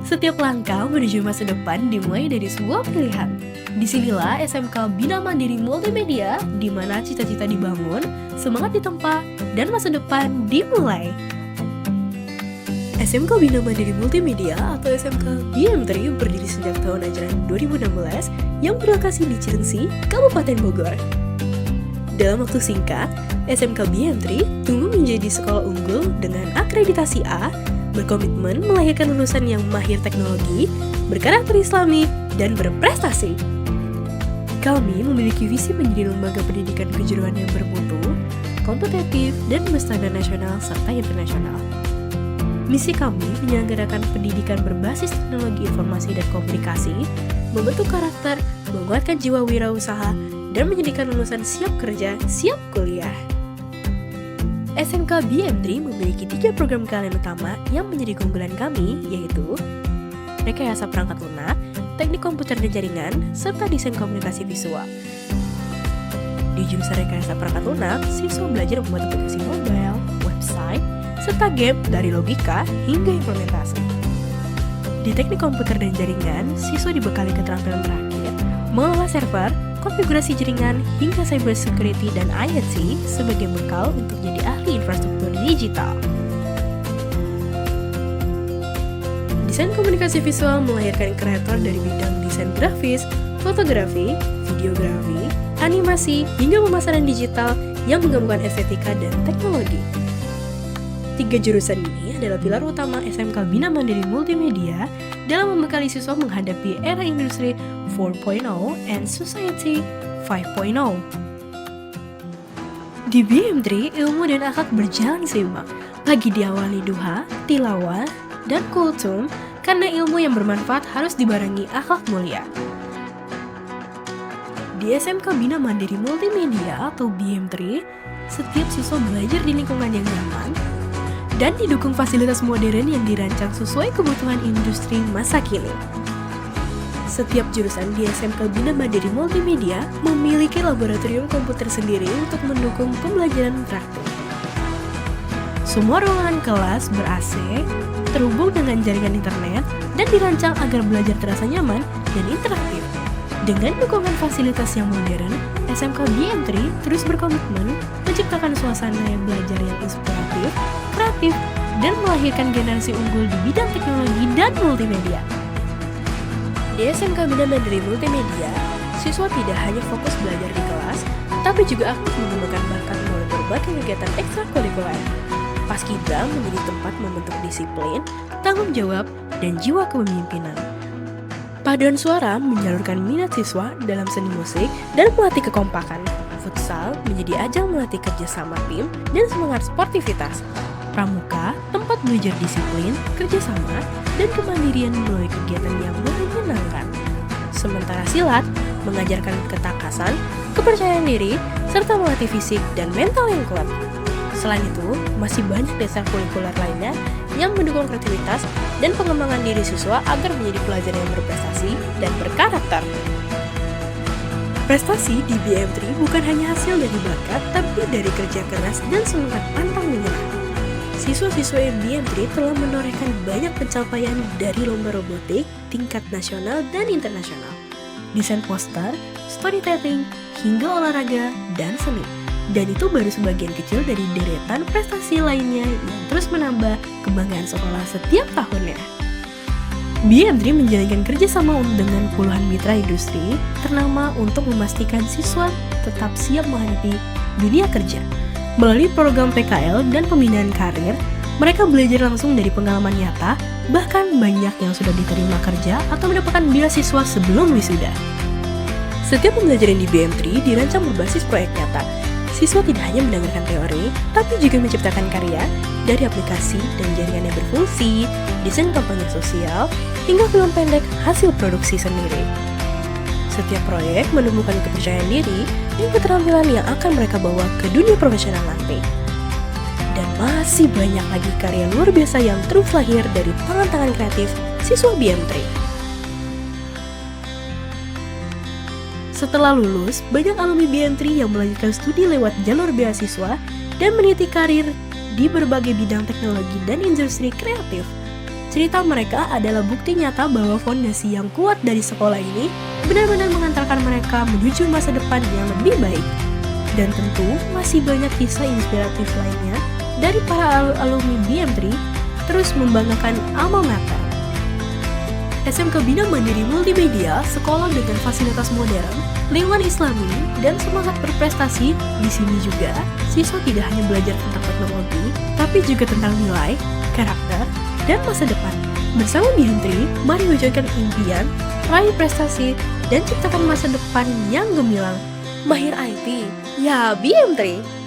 Setiap langkah menuju masa depan dimulai dari sebuah pilihan. Disinilah SMK Bina Mandiri Multimedia, di mana cita-cita dibangun, semangat ditempa, dan masa depan dimulai. SMK Bina Mandiri Multimedia atau SMK BM3 berdiri sejak tahun ajaran 2016 yang berlokasi di Cilengsi, Kabupaten Bogor. Dalam waktu singkat, SMK BM3 tumbuh menjadi sekolah unggul dengan akreditasi A, berkomitmen melahirkan lulusan yang mahir teknologi, berkarakter Islami, dan berprestasi. Kami memiliki visi menjadi lembaga pendidikan kejuruan yang bermutu, kompetitif, dan berstandar nasional serta internasional. Misi kami menyelenggarakan pendidikan berbasis teknologi informasi dan komunikasi, membentuk karakter, menguatkan jiwa wirausaha, dan menjadikan lulusan siap kerja, siap kuliah. SMK BM3 memiliki 3 program keahlian utama yang menjadi keunggulan kami, yaitu rekayasa perangkat lunak, teknik komputer dan jaringan, serta desain komunikasi visual. Di jurusan rekayasa perangkat lunak, siswa belajar membuat aplikasi mobile, website, serta game dari logika hingga implementasi. Di teknik komputer dan jaringan, siswa dibekali keterampilan merakit, mengelola server, konfigurasi jaringan, hingga cyber security dan IoT sebagai bekal untuk jadi ahli infrastruktur digital. Desain komunikasi visual melahirkan kreator dari bidang desain grafis, fotografi, videografi, animasi, hingga pemasaran digital yang menggabungkan estetika dan teknologi. 3 jurusan ini adalah pilar utama SMK Bina Mandiri Multimedia dalam membekali siswa menghadapi era industri 4.0 and society 5.0. Di BM3, ilmu dan akhlak berjalan seimbang. Pagi diawali duha, tilawah, dan kultum karena ilmu yang bermanfaat harus dibarengi akhlak mulia. Di SMK Bina Mandiri Multimedia atau BM3, setiap siswa belajar di lingkungan yang nyaman dan didukung fasilitas modern yang dirancang sesuai kebutuhan industri masa kini. Setiap jurusan di SMK Bina Mandiri Multimedia memiliki laboratorium komputer sendiri untuk mendukung pembelajaran praktik. Semua ruangan kelas ber-AC, terhubung dengan jaringan internet, dan dirancang agar belajar terasa nyaman dan interaktif. Dengan dukungan fasilitas yang modern, SMK BM3 terus berkomitmen menciptakan suasana yang belajar yang inspiratif, kreatif, dan melahirkan generasi unggul di bidang teknologi dan multimedia. Di SMK Bina Mandiri Multimedia, siswa tidak hanya fokus belajar di kelas, tapi juga aktif mengembangkan bakat melalui berbagai kegiatan ekstrakurikuler. Paskibra menjadi tempat membentuk disiplin, tanggung jawab, dan jiwa kepemimpinan. Paduan suara menyalurkan minat siswa dalam seni musik dan melatih kekompakan. Futsal menjadi ajang melatih kerjasama tim dan semangat sportivitas. Pramuka, tempat belajar disiplin, kerjasama, dan kemandirian melalui kegiatan yang menyenangkan. Sementara silat mengajarkan ketakasan, kepercayaan diri, serta melatih fisik dan mental yang kuat. Selain itu, masih banyak ekstrakurikuler lainnya yang mendukung kreativitas dan pengembangan diri siswa agar menjadi pelajar yang berprestasi dan berkarakter. Prestasi di BM3 bukan hanya hasil dari bakat, tapi dari kerja keras dan semangat pantang menyerah. Siswa-siswa BM3 telah menorehkan banyak pencapaian dari lomba robotik tingkat nasional dan internasional, desain poster, storytelling, hingga olahraga dan seni. Dan itu baru sebagian kecil dari deretan prestasi lainnya yang terus menambah kebanggaan sekolah setiap tahunnya. BM3 menjalankan kerjasama dengan puluhan mitra industri ternama untuk memastikan siswa tetap siap menghadapi dunia kerja. Melalui program PKL dan pembinaan karir, mereka belajar langsung dari pengalaman nyata, bahkan banyak yang sudah diterima kerja atau mendapatkan beasiswa sebelum wisuda. Setiap pembelajaran di BM3 dirancang berbasis proyek nyata. Siswa tidak hanya mendengarkan teori, tapi juga menciptakan karya dari aplikasi dan jaringan yang berfungsi, desain kampanye sosial, hingga film pendek hasil produksi sendiri. Setiap proyek menumbuhkan kepercayaan diri dan keterampilan yang akan mereka bawa ke dunia profesional nanti. Dan masih banyak lagi karya luar biasa yang terus lahir dari tangan-tangan kreatif siswa BM3. Setelah lulus, banyak alumni BM3 yang melanjutkan studi lewat jalur beasiswa dan meniti karir di berbagai bidang teknologi dan industri kreatif. Cerita mereka adalah bukti nyata bahwa fondasi yang kuat dari sekolah ini benar-benar mengantarkan mereka menuju masa depan yang lebih baik. Dan tentu masih banyak kisah inspiratif lainnya dari para alumni BM3 terus membanggakan alma mater. SMK Bina Mandiri Multimedia, sekolah dengan fasilitas modern, lingkungan islami, dan semangat berprestasi. Di sini juga, siswa tidak hanya belajar tentang teknologi, tapi juga tentang nilai, karakter, dan masa depan. Bersama BM3, mari wujudkan impian, raih prestasi, dan ciptakan masa depan yang gemilang. Mahir IT, ya BM3.